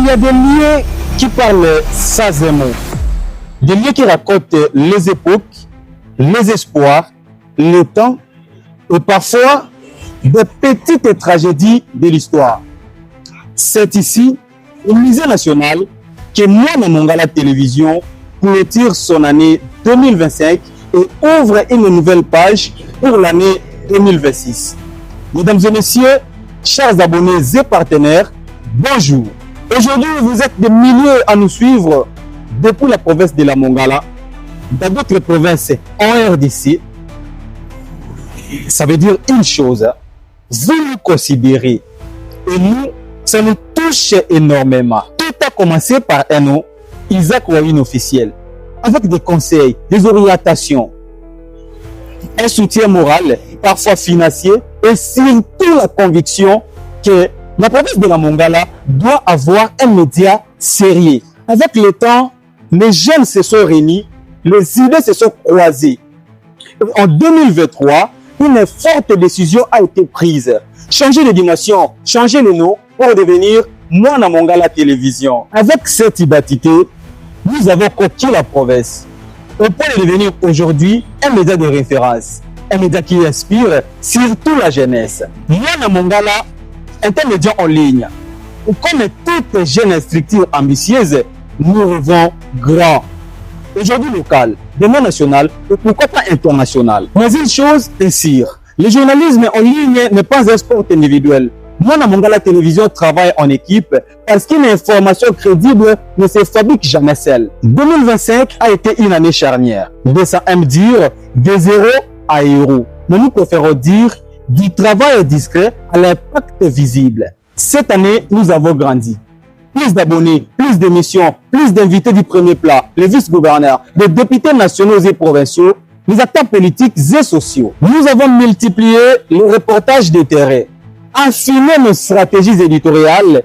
y a des lieux qui parlent sans un mot, des lieux qui racontent les époques, les espoirs, le temps et parfois des petites tragédies de l'histoire. C'est ici, au Musée national, que Mwana Mongala Télévision clôture son année 2025 et ouvre une nouvelle page pour l'année 2026. Mesdames et messieurs, chers abonnés et partenaires, bonjour. Aujourd'hui, vous êtes des milliers à nous suivre depuis la province de la Mongala, dans d'autres provinces en RDC. Ça veut dire une chose, vous nous considérez et nous, ça nous touche énormément. Tout a commencé par un nom, Isaac Wawin officiel, avec des conseils, des orientations, un soutien moral, parfois financier, et surtout la conviction que la province de la Mongala doit avoir un média sérieux. Avec le temps, les jeunes se sont réunis, les idées se sont croisées. En 2023, une forte décision a été prise. Changer de dimension, changer le nom pour devenir Mwana Mongala Télévision. Avec cette identité, nous avons conquis la province. On peut devenir aujourd'hui un média de référence, un média qui inspire surtout la jeunesse. Mwana Mongala est un média en ligne. Comme toute jeune structure ambitieuse, nous rêvons grand. Aujourd'hui local, demain national et pourquoi pas international. Mais une chose est sûre, le journalisme en ligne n'est pas un sport individuel. Mwana Mongala Télévision travaille en équipe parce qu'une information crédible ne se fabrique jamais seule. 2025 a été une année charnière. Ça aime dire de zéro à héros. Mais nous préférons dire du travail discret à l'impact visible. Cette année, nous avons grandi. Plus d'abonnés, plus d'émissions, plus d'invités du premier plat, les vice-gouverneurs, les députés nationaux et provinciaux, les acteurs politiques et sociaux. Nous avons multiplié les reportages de terrain, affiné nos stratégies éditoriales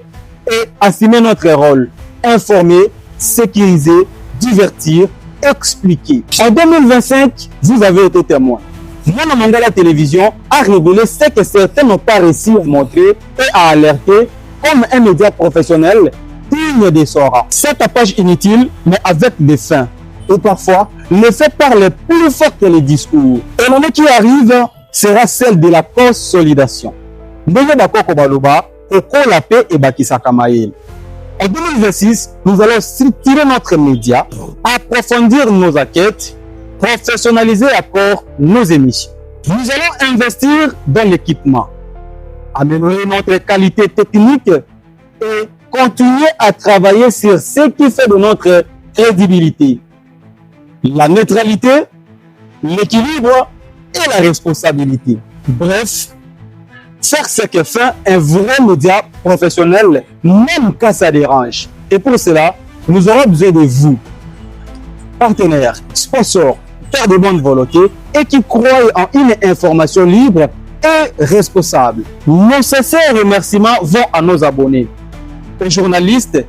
et assumé notre rôle. Informer, sécuriser, divertir, expliquer. En 2025, vous avez été témoin. Mwana Mongala Télévision a révélé ce que certains n'ont pas réussi à montrer et à alerter comme un média professionnel digne de son rang. Cette page inutile, mais avec des fins. Et parfois, les faits parlent plus fort que les discours. Et l'année qui arrive sera celle de la consolidation. Ndenge d'accord Kobaloba, Oko la paix et Bakisaka Maïl. En 2026, nous allons structurer notre média, approfondir nos enquêtes, professionnaliser encore nos émissions. Nous allons investir dans l'équipement, améliorer notre qualité technique et continuer à travailler sur ce qui fait de notre crédibilité. La neutralité, l'équilibre et la responsabilité. Bref, faire ce que fait un vrai média professionnel, même quand ça dérange. Et pour cela, nous aurons besoin de vous, partenaires, sponsors, pères de bonne volonté et qui croient en une information libre et responsable. Nos sincères remerciements vont à nos abonnés, aux journalistes,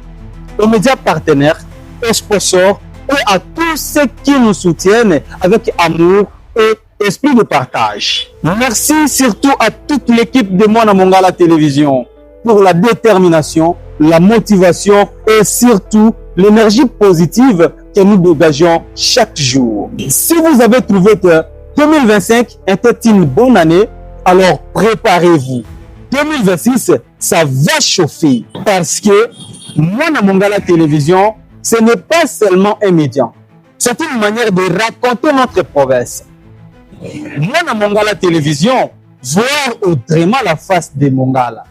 aux médias partenaires, aux sponsors et à tous ceux qui nous soutiennent avec amour et esprit de partage. Merci surtout à toute l'équipe de Mwana Mongala Télévision pour la détermination, la motivation et surtout l'énergie positive que nous dégageons chaque jour. Si vous avez trouvé que 2025 était une bonne année, alors préparez-vous. 2026, ça va chauffer parce que Mwana Mongala Télévision, ce n'est pas seulement un média. C'est une manière de raconter notre province. Mwana Mongala Télévision, voir autrement la face des Mongala.